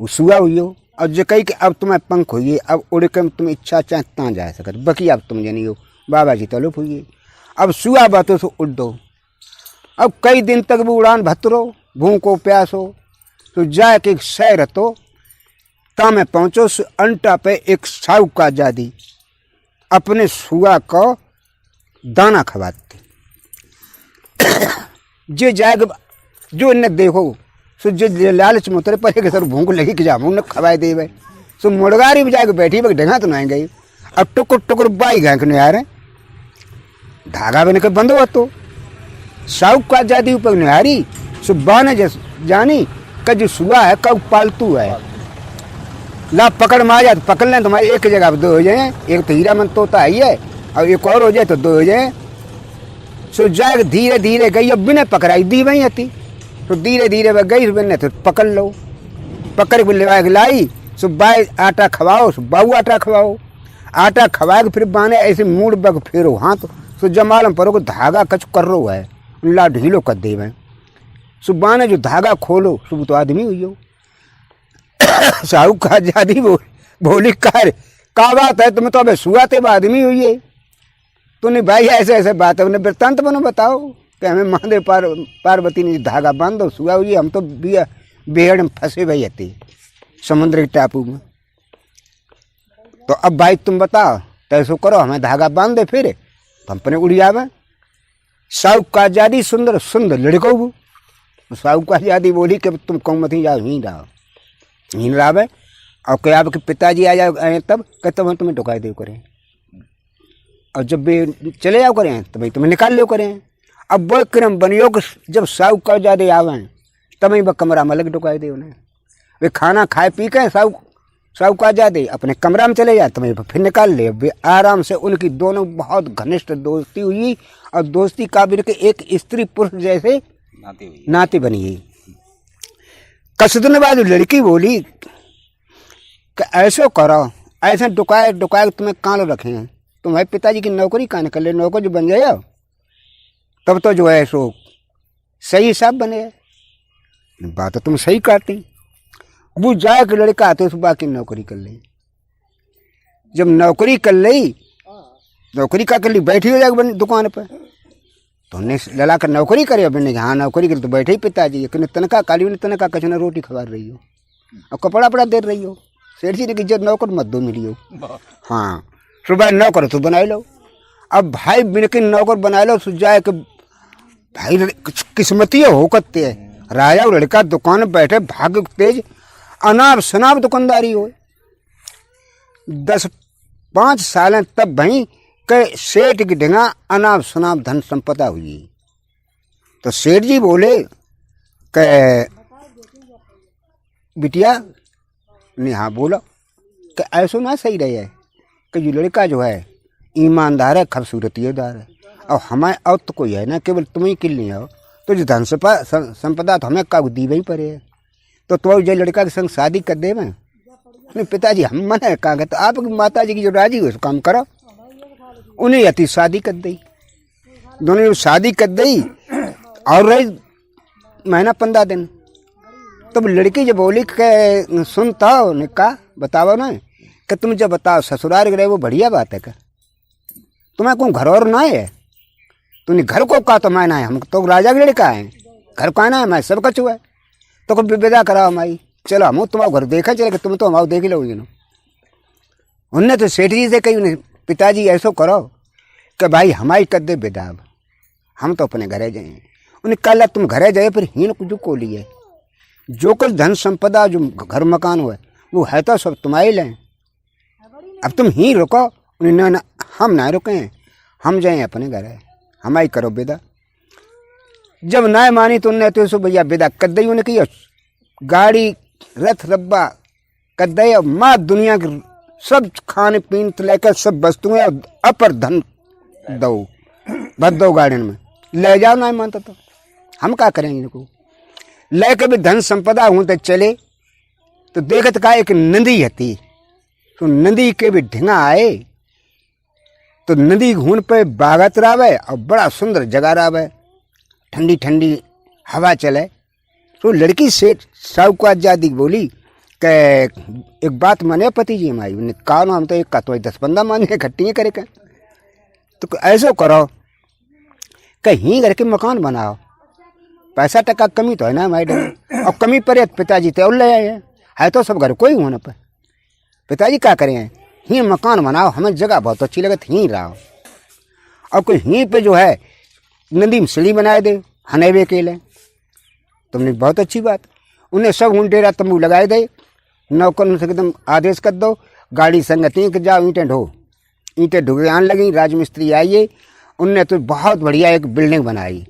वो सुआ हुई हो, और जो कही कि अब तुम्हें पंख हुई, अब उड़ के तुम इच्छा चाहे ता जा सकत, बाकी अब तुम जनी हो। बाबा जी तलुप हुई, अब सुआ बातों से उड़ दो। अब कई दिन तक भी उड़ान भतरो, भूखो प्यासो, तो जाके एक शहर तो ता में पहुँचो। अंटा पे एक साहूका जादी अपने सुआ को दाना खवाती। जे जाएगा जो इन्हें देखो सो जो लालच में उतरे पर सर भूख लगी कि जामू ने खवाए दे भाई। सो मुड़गारी में जाके बैठी भाई ढंगा तो नहीं गई। अब टुकुर टुकुर बाई गए कि आ रहे धागा बन के बंद हुआ। तो साहूक का जाती ऊपर निहारी सुबह ने जानी का जो सुआ है कब पालतू है। ला पकड़ मार जाए तो पकड़ लें तुम्हारी एक जगह पर 2 हो जाए, एक तो हीरा मन तोता ही है और एक और हो जाए तो 2 हो जाए। सो जाए धीरे धीरे गई, अब बिना पकड़ाई दी वही आती तो धीरे धीरे वह गई बिना तो पकड़ लो। पकड़ के लाई सो बाय आटा खवाओ, सो बाऊ आटा खवाओ। आटा खवा के फिर बाने ऐसे मूड बग फेरो हाथ सो जमालम परो को धागा कच कर रो है, ला ढीलो कर दे मैं। सो बाने जो धागा खोलो सो तो आदमी हुई हो। साहू का जादी बोली कर का बात है, तुम्हें तो अबे सुआते आदमी हुई है। तो नहीं भाई ऐसे ऐसे बात है, उन्हें वृत्तांत बनो बताओ कि हमें महादेव पार्वती ने धागा बांध दो सुआ हुई, हम तो बेहड़ में फंसे भाई आती समुद्र के टापू में। तो अब भाई तुम बताओ तैसो करो, हमें धागा बांध दे फिर तो अपने उड़ी आवे। साहू का जादी सुंदर सुंदर लड़को वो साहू का जादी बोली कि तुम कौन मत ही जाओ ही रहो ही रावे। और क्या आपके पिताजी आ जाए तब कहते हम तुम्हें टुकाई दे करें, और जब भी चले जाओ करें तो भाई तुम्हें निकाल लो करें। अब वो क्रम बनियो कि जब साहू का जादे आवे तब ही वह कमरा में अलग टुकाई दे उन्हें। वे खाना खाए पी के साहू का जादे अपने कमरा में चले जाए तो मैं फिर निकाल ले। वे आराम से उनकी दोनों बहुत घनिष्ठ दोस्ती हुई, और दोस्ती काबिल के एक स्त्री पुरुष जैसे नाते बनी है। कसदन बाद लड़की बोली कि ऐसो करो, ऐसे डुकाए तुम्हें कान रखे हैं, तुम्हारे पिताजी की नौकरी कान कर ले, नौकर जो बन जाए तब तो जो है सो सही हिसाब बने। बात तो तुम सही करती। वो जाए कि लड़का आते उस बाकी नौकरी कर ली। जब नौकरी कर ली, नौकरी का कर ली बैठी हो जाएगी दुकान पर, तो उन्हें लड़ा कर नौकरी करे। अपने हाँ नौकरी कर तो बैठे ही पिताजी कि तनखा काली ने तनखा कछ ना रोटी खवा रही हो और कपड़ा वपड़ा दे रही हो। सेठ जी ने कि जब नौकर मत दो मिली हो, हाँ सुबह नौकर तो बनाए लो। अब भाई बिनकिन नौकर बनाए लो सुझाए कि भाई किस्मती हो करते है। राजा और लड़का दुकान में बैठे भाग तेज अनाप शनाप दुकानदारी हो। 10-5 साल तब भाई के सेठ की ढंगा अनाप शनाप धन संपदा हुई। तो सेठ जी बोले कि बिटिया ने हाँ बोला कि ऐसो ना सही रहे है कि जो लड़का जो है ईमानदार है, खूबसूरतीदार है। और हमारे और तो कोई है ना, केवल तुम ही किल नहीं आओ। तो जो धन संपदा तो हमें कागज दी वही पड़े है। तो जो लड़का के संग शादी कर दे मैं अपने पिताजी हम मना कहा, तो आप माता जी की जो राजी हो काम करो। उन्हें अति शादी कर दी, दोनों शादी कर दी। और रही महीना 15 दिन, तब लड़की जब बोली के सुनता हो ने कहा बताओ ना कि तुम जब बताओ ससुराल गए वो बढ़िया बात है क्या, तुम्हें कौन घर और ना है, तुमने घर को कहा तो मैं ना है, हम तो राजा के लड़का है, घर का ना है, मैं सब कछु है। तो कभी विदा कराओ माई, चलो हम तुम्हारा घर देखा चले, तुम तो हमारा देख लो। उनने तो सेठ जी से कही उन्हें पिताजी ऐसा करो कि भाई हमारी कर दे विदा, हम तो अपने घरे जाए। उन्हें कहा तुम घरे जाए फिर हीन कुछ को लिए, जो कुछ धन संपदा जो घर मकान हुआ वो है तो सब तुम्हारे लें, अब तुम ही रुको। उन्हें ना हम ना रुके, हम जाए अपने घर, हमारी करो विदा। जब ना मानी तो उन्हें तो भैया विदा कर दी। उन्हें की गाड़ी रथ रब्बा कर दे, और माँ दुनिया के सब खाने पीने तो लेकर सब वस्तुएं अपर धन दो, भर दो गाड़ी में ले जाओ। ना मानता तो हम क्या करेंगे इनको लेकर भी धन संपदा हूँ तो चले। तो देखत का एक नदी हती, तो नदी के भी ढिंगा आए, तो नदी घून पे बागत रावे और बड़ा सुंदर जगह रावे, ठंडी ठंडी हवा चले। तो लड़की सेठ साहू को आजादी बोली कि एक बात माने पति जी हमारी, उन्हें कहा ना हम तो एक का तो 10-15 माने इकट्ठी करे का। तो ऐसा करो कहीं घर के मकान बनाओ, पैसा टका कमी तो है ना हमारे, और कमी पड़े पिताजी तो और ले आए है तो सब घर को ही होना पर पिताजी क्या करें, ही मकान बनाओ, हमें जगह बहुत अच्छी लगे ही रहो। और कोई ही पे जो है नदी में सीढ़ी बनाए दे हनेवे के लिए, तुमने बहुत अच्छी बात। उन्हें सब उन डेरा तंबू लगाए दे, नौकर से एकदम आदेश कर दो गाड़ी संगति कि जाओ ईंटें ढो। ईंटें ढुके आने लगी, राजमिस्त्री आइए, उनने तो बहुत बढ़िया एक बिल्डिंग बनाई।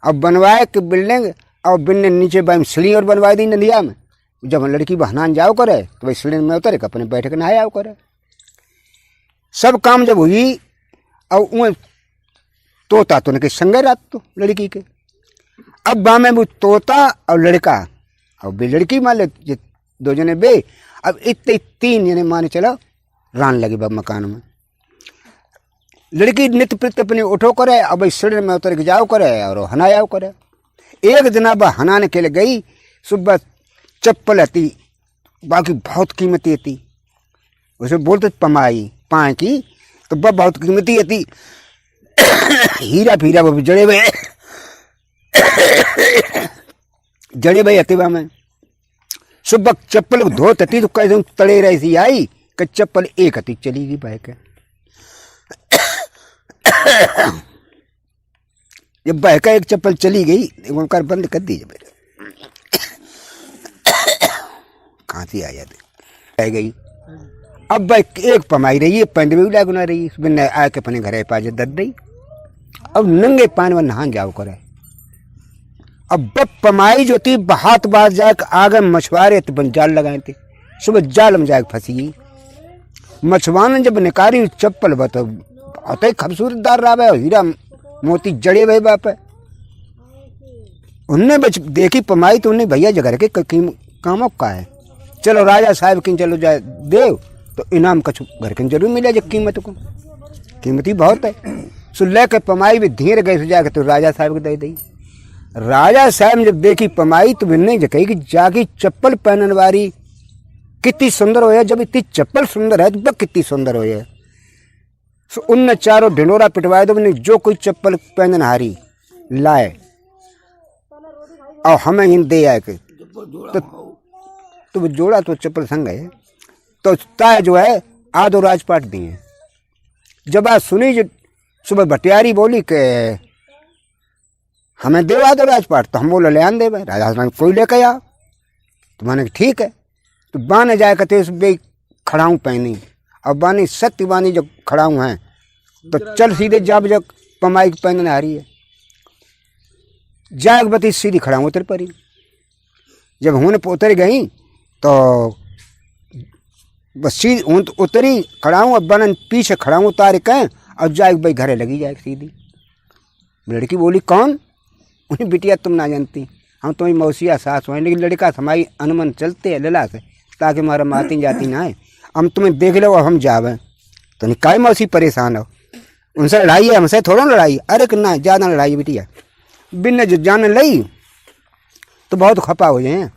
अब बनवाए कि बिल्डिंग, और बिल्डिंग नीचे बाई सीढ़ी और बनवा दी नदिया में। जब लड़की बहनान जाओ करे तो भाई सीढ़ी में उतरे अपने बैठ के नहाया करे। सब काम जब हुई और वह तोता तो उनके संगे रात तो लड़की के, अब बा में वो तोता और लड़का और बे लड़की मान ले दो जने बे, अब इतने 3 जने माने चलो रान लगे बा मकान में। लड़की नित्य प्रत्य अपने उठो करे, अब भाई सीढ़ी में उतर के जाओ करे और हनायाओ करे। एक दिन अब हनाने के लिए गई, सुबह चप्पल आती बाकी बहुत कीमती आती, उसे बोलते पमाई पाए की, तो वह बहुत कीमती आती, हीरा फीरा वो जड़े हुए आते वह में। सुबह चप्पल को धोत आती तो कैसे तड़े रही सी आई कि चप्पल एक आती चली गई बह के। जब बह का एक चप्पल चली गई, उनका बंद कर दीजिए मेरे, खांसी आ जाती रह गई। अब भाई एक पमाई रही है, पंद्रह भी गुना रही, बिना आके अपने घर पाजे दद दी। अब नंगे पानी में नहान जाओ करे। अब पमाई जो थी हाथ बाहर जाके आगे मछुआरे तो बन जाल लगाए थे, सुबह जाल में जाके फंसी गई। मछुआरे ने जब निकाली चप्पल बता बहुत ही खूबसूरतदार रहा है, हीरा मोती जड़े हुए बाप है। उनने बच देखी पमाई तो उन्हें भैया जगह के कामों का है, चलो राजा साहब की चलो जाए देव तो इनाम कछु घर के जरूर मिले जो कीमत को, कीमती बहुत है। सो लेकर पमाई भी धीरे गए से जाकर तो राजा साहब को दे दी। राजा साहब ने जब देखी पमाई तो बिन्ने कही कि जाके चप्पल पहनने वाली कितनी सुंदर हो है, जब इतनी चप्पल सुंदर है तो वह कितनी सुंदर हो है। सो उनने चारों ढिंडोरा पिटवाए दो, जो कोई चप्पल पहनन हारी लाए और हमें इन दे आए के, तो वो जोड़ा तो चप्पल संग है तो ताय जो है आधो राजपाट दिए। जब आज सुनी जो सुबह भटियारी बोली कि हमें देवा दो राजपाट, तो हम बोले ले आन दे भाई। राजा साहब कोई लेके आओ, तो मैंने ठीक है। तो बाने जाए कहते बे खड़ाऊँ पहनी, अब बानी सत्य बानी जो खड़ाऊँ हैं तो चल सीधे जब जब पमाई पहनने आ रही है, जाग बती सीधी खड़ाऊँ उतर पड़ी। जब होने उतर गई तो बस सीधी उतरी खड़ा हूँ, अब बनन पीछे खड़ा हूँ उतारे कहें और जाए भाई घरे लगी जाए सीधी। लड़की बोली कौन? उन्हें बिटिया तुम ना जानती, हम तुम्हारी मौसिया सास हुए, लेकिन लड़का हमारी अनुमन चलते है लला से ताकि हमारा माती जाती ना है, हम तुम्हें देख लो अब हम जावे। तो निकाय मौसी परेशान हो, उनसे लड़ाई है हमसे थोड़ा लड़ाई। अरे कि ना ज़्यादा लड़ाई है बिटिया, बिन जो जान लई तो बहुत खपा हो जाए।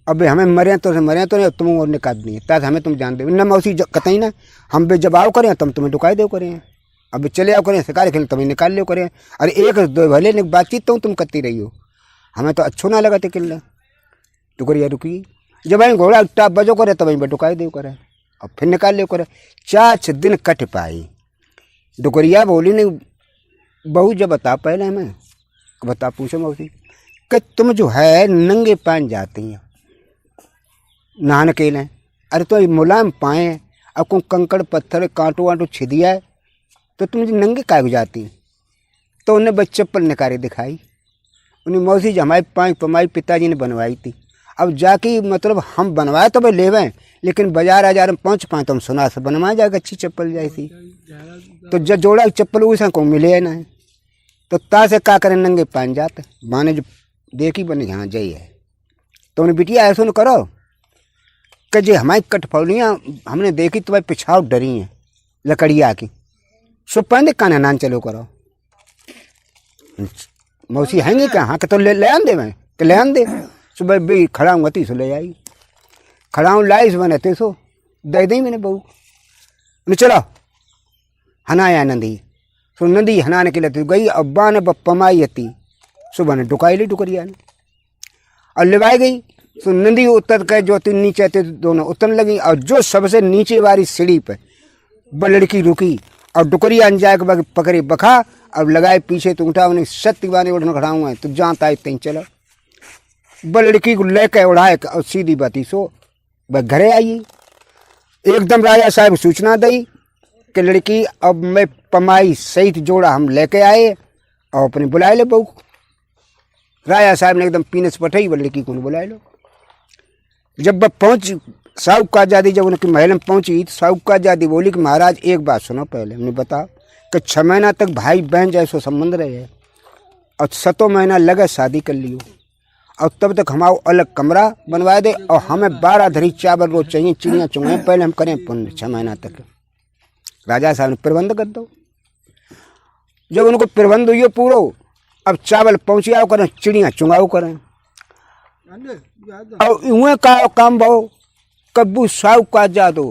अब हमें मरे तो नहीं, तुम और निकाल नहीं ताकि हमें तुम जान दे न मौसी कतई ना, हम बे जब आओ करें तुम तुम्हें डुकाई दो करें, अब चले आओ करें शिकार खेल तुम्हें निकाल लो करें। अरे एक दो भले ने बातचीत तो तुम करती रही हो, हमें तो अच्छो ना लगा थे किल्ला टुकरिया रुकी। जब वहीं घोड़ा टाप बजो करे तब वहीं डुकाई दो करे और फिर निकाल लो करे। 4 दिन कट पाई। डुकरिया बोली नहीं बहू जब बता पहले हमें बता पूछो मौसी कि तुम जो है नंगे पान जाती हैं नहाने के लिए, अरे तो मुलायम पाए अब को कंकड़ पत्थर कांटो वाटो छिदिया है तो तुम नंगे काय जाती। तो उन्हें बस चप्पल निकाले दिखाई, उन्हें मौसी जो हमारी पाँच पमाई पिताजी ने बनवाई थी। अब जाके मतलब हम बनवाए तो भाई लेवें, लेकिन बाजार आजार में पहुँच पाए तो हम सुना से बनवाए जाएगा अच्छी चप्पल जैसी। तो जब जोड़ा चप्पल उसे को मिले ना है तो ता से का करें नंगे पान जाते माने जो देखी बने हाँ जई है। तो उन्हें बिटिया ऐसा न करो कि जे हमारी कटफौलियाँ हमने देखी तो भाई पिछाव डरी हैं लकड़िया की, सो पहले काना नान चलो करो। मौसी हैंगी क्या? हाँ तो ले आन दे मैं कि ले आन दे। सुबह भी खड़ा हूँ ती सो ले आई, खड़ा हूँ लाई सुबह नते सो दे दी मैंने बहू ने चलो हनाया नंदी। सो नंदी हनाने के लिए गई, अब्बा ने पमाई थी सुबह ने डुकाई ली डुकरिया ने और लेवाई गई। सो नंदी उतर के जो तीन नीचे थे दोनों उतरने लगी और जो सबसे नीचे वाली सीढ़ी पे ब लड़की रुकी और डुकरिया जाए के पकड़ी बखा अब लगाए पीछे तो उठा उन्हें सत्य वाले उठना खड़ा हुआ है तो जानता है तीन चलो ब लड़की को लेकर उड़ाए और सीधी बाती सो वह घरे आई। एकदम राजा साहब सूचना दी कि लड़की अब मैं पमाई सहित जोड़ा हम लेके आए और अपने बुलाए ले बहू। राजा साहब ने एकदम पीने से पठाई वो लड़की को बुलाए लो। जब वह पहुँच साहूकार जादी जब उनके महल में पहुंची तो साहूकार जादी बोली कि महाराज एक बात सुनो पहले हमने बताओ कि 6 महीना तक भाई बहन जैसो संबंध रहे और 7 महीना लगे शादी कर लियो और तब तक हमारा अलग कमरा बनवा दे और हमें 12 धरी चावल रोज चाहिए चिड़ियाँ चुंगे पहले हम करें पुण्य 6 महीना तक। राजा साहब ने प्रबंध कर दो। जब उनको प्रबंध हुई पूरो अब चावल पहुँचाओ करें चिड़ियाँ चुंगाओ करें और यूँ का काम भाव कब्बू साहूकार जादो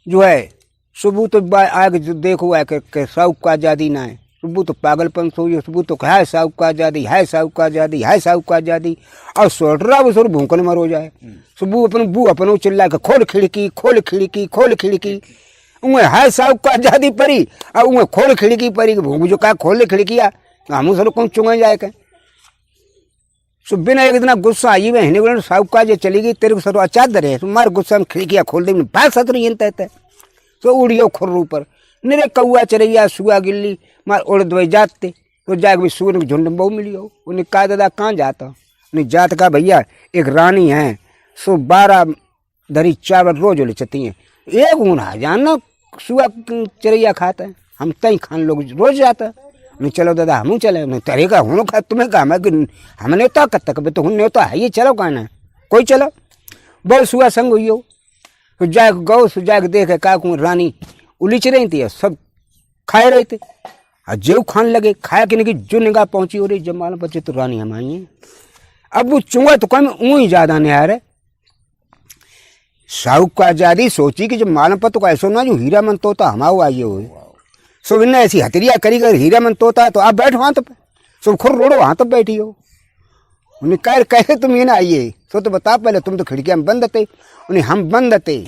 जो है सुबह तो आगे देखो आके साहूकार जादी ना है सुबह तो पागलपन सोइए सुबह तो है साहूकार जादी है साहूकार जादी है साहूकार जादी और सोटरा वो सर भूखन मर हो जाए। सुबह अपन बू अपन चिल्ला के खोल खिड़की खोल खिड़की खोल खिड़की उन्हें है साहूकार जादी परी और उन्हें खोल खिड़की परी भूख जो का खोल खिड़किया हम सर कौन चुंगा जाए के। सो बिना एक दिन गुस्सा आई में हिने बोले साहूकार जो चली गई तेरे को सर अचार दरे मार गुस्सा में खिड़कियाँ खोल दे भाग सतरी इन तहते तो उड़ियो खुर ऊपर निरे कौआ चरैया सुआ गिल्ली मार उड़ दवाई जाते तो जाके भी सूर्य झुंड में बहु मिली हो। उन्हें कहा दादा कहाँ जाता उन्हें जात का भैया एक रानी है सो 12 धरी चावल रोज ले चती हैं एक ऊना जानना सुआ चरैया खाता है हम तई खान लोग रोज जाता नहीं चलो दादा हम चले नहीं तेरे का हूँ खा तुम्हें कहा मैं हमने तो कब तक तो हमने तो है ये चलो कहना कोई चलो बोल सुआ संग हुई हो तो जाए गौ सो जाके देखे का रानी उलीच रही थी सब खाए रहे थे और जेव खान लगे खाया कि नहीं जो निगाह पहुंची हो रही जब मालूम बचे तो रानी हम आई है। अब वो चुंगा तो कम ऊँ ही ज्यादा नहीं आ रहे। साहूकार जादी सोची कि जब मालूम पत को ऐसा ना जो हीरा मन तोता हमाओ आइए हुए सो इन्हें ऐसी हथरिया करी कर हीरा मन तोता तो आप बैठो वहाँ तो सो खुर रोड़ो वहाँ तो बैठी हो। उन्हें कह कैसे तुम ये ना आइए सो तो बता पहले तुम तो खिड़कियाँ में बंद थे उन्हें हम बंद थे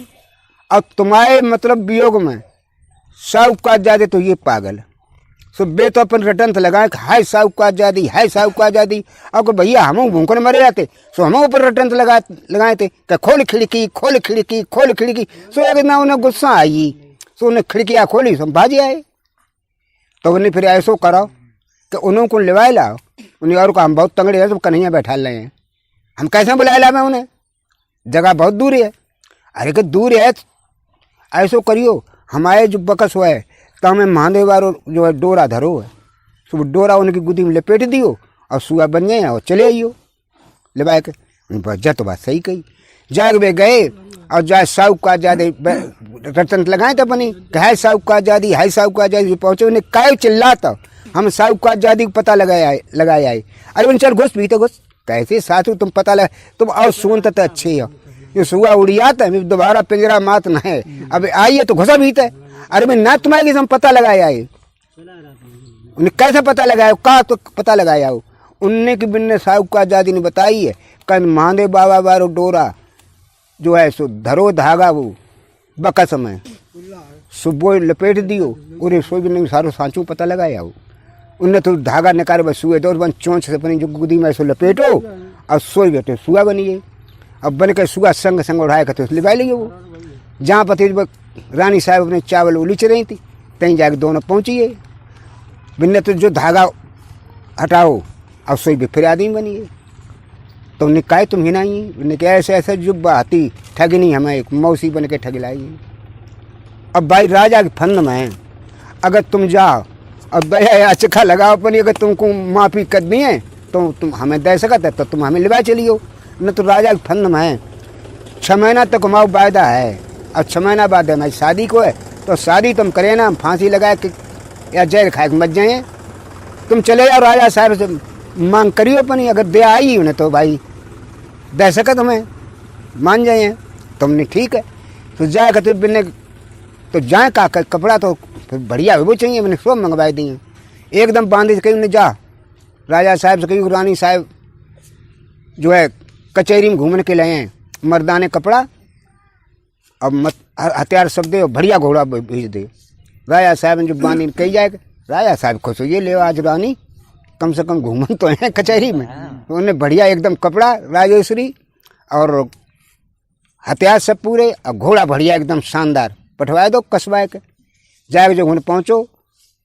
अब तुम्हारे मतलब वियोग में साहूकार जादे तो ये पागल सो बे तो अपन रिटर्न तो लगाए हाय साहूकार जादी हाय साहूकार जादी अब भैया हम भूखने मरे जाते सो हम ऊपर रिटर्न तो लगाए थे कि खोल खिड़की खोल खिड़की खोल खिड़की सो एक ना उन्हें गुस्सा आई सो उन्हें खिड़कियाँ खोली सो भाजी आए तो उन्हें फिर ऐसो करो कि उन्होंने को लिवाए लाओ उन्हें और को हम बहुत तंगड़े हैं तो कन्हैया बैठा रहे हैं हम कैसे बुलाए ला मैं उन्हें जगह बहुत दूर है अरे के दूर है ऐसो करियो हमारे जो बकस हुआ है तो हमें महादेव वारो जो है डोरा धरो है, तो डोरा उनकी गुदी में लपेट दियो और सुआ बन जाए और चले आइयो ले के। जब तो बात सही कही। जाग वे गए और जाए साहब का आजादी रटन लगाए तो बनी है साहब का आजादी है साहब का आजादी। पहुंचे उन्हें काय चिल्लाता हम साहब का आजादी को पता लगाए आए। अरे उन चल घुस पीते घुस कैसे साथू तुम पता लगा तुम और सुनते तो अच्छे हो। ये सुआ उड़ियाता है दोबारा पिंजरा मात न है अब आइए तो घुसा भीते। अरे मैं ना तुम्हारे हम पता लगाए आए। उन्हें कैसे पता लगाया कहा तो पता लगाया हो उनने की बिन्ने साहब का आजादी ने बताई है। कल महादेव बाबा बारो डोरा जो है सो धरो धागा वो बकस में सुबह लपेट दियो और सो भी नहीं सारो सांचू पता लगाया हो। उनने तो धागा निकाले बस सुए दो बन चोंच से अपनी जो गुदी में सो लपेटो और सोई बैठे सुआ बनिए। अब बन के सुआ संग संग उड़ाए करते लिवा लिए वो जहाँ पर रानी साहब अपने चावल उलीच रही थी कहीं जाके दोनों पहुँचिए। बिन्ने तो जो धागा हटाओ और सोई भी फिर आदमी बनिए। तो उन्हें कहा तुम ही नहीं उन्हें क्या ऐसे ऐसे जुब्बा आती ठगनी हमें एक मौसी बन के ठग लाई। अब भाई राजा के फंद में अगर तुम जाओ अब दया अचखा लगाओ अपनी अगर तुमको माफ़ी कर दिए तो तुम हमें दे सकते है तो तुम हमें लिवा चलियो न तो राजा के फंद में 6 महीना तक हमारा वायदा है और 6 महीना बाद हमारी शादी को है तो शादी तुम करे ना फांसी लगाए कि या जहर खाए मच जाए। तुम चले जाओ राजा साहब से मांग करियो अपनी अगर दे आई उन्हें तो भाई दे सका तुम्हें मान जाए तुमने ठीक है तो जाएगा तो बिन्ने तो जाए का कपड़ा तो फिर बढ़िया वो चाहिए मैंने सब मंगवाए दिए एकदम बांधे से कहीं उन्हें जा राजा साहब से कहीं रानी साहब जो है कचहरी में घूमने के लिए हैं मर्दाने कपड़ा अब मत हथियार सब दे और बढ़िया घोड़ा भेज दे। राजा साहब ने जो बांधी कही जाएगा राजा साहब खुश हो ये ले आज रानी कम से कम घूमन तो है कचहरी में तो उन्हें बढ़िया एकदम कपड़ा राजेश्वरी और हथियार सब पूरे और घोड़ा बढ़िया एकदम शानदार पठवाए दो कसवाए के जाए जो उन्हें पहुँचो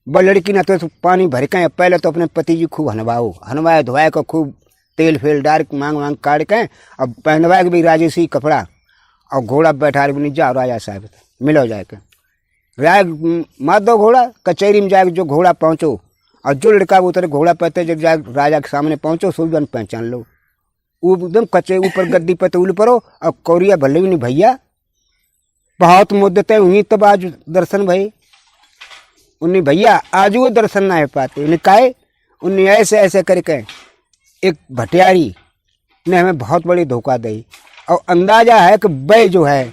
ब लड़की ना तो पानी भर के पहले तो अपने पति जी खूब हनवाओ हनवाए धोवाए को खूब तेल फेल डाल मांग मांग काट के अब पहनवाए के भी राजेश्वरी कपड़ा और घोड़ा बैठा भी नहीं जाओ राजा साहब मिलो जाए के राय मार दो घोड़ा कचहरी में जाए जो घोड़ा पहुँचो और जो लड़का उतर घोड़ा पहते जब जाए राजा के सामने पहुँचो सुबह पहचान लो एकदम कच्चे ऊपर गद्दी पे तूल पड़ो और कौरिया भले भी नहीं भैया बहुत मुद्दत है उन्हीं तब आज दर्शन भाई उन्हें भैया आज वो दर्शन ना है पाते उन्हें काहे उन्हें ऐसे ऐसे करके एक भटियारी ने हमें बहुत बड़ी धोखा दी और अंदाजा है कि बै जो है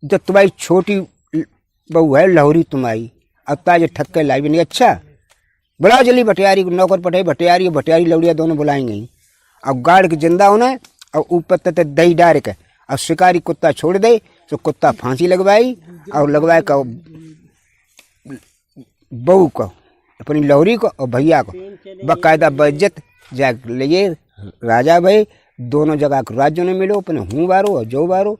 जब तुम्हारी छोटी बहू है लहौरी तुम्हारी अब ताज ठक के लाई भी नहीं अच्छा बुलाओ जल्दी भटियारी को नौकर पटे भटियारी भटियारी लौड़िया दोनों बुलाएंगे अब गाड़ के जिंदा होना और ऊपर तक दही डार के और शिकारी कुत्ता छोड़ दे तो कुत्ता फांसी लगवाई और लगवाए का बहू को अपनी लौरी को और भैया को बाकायदा बेइज्जत जा लिए राजा भाई दोनों जगह के राज्यों ने मिलो अपने हूँ बारो और जो बारो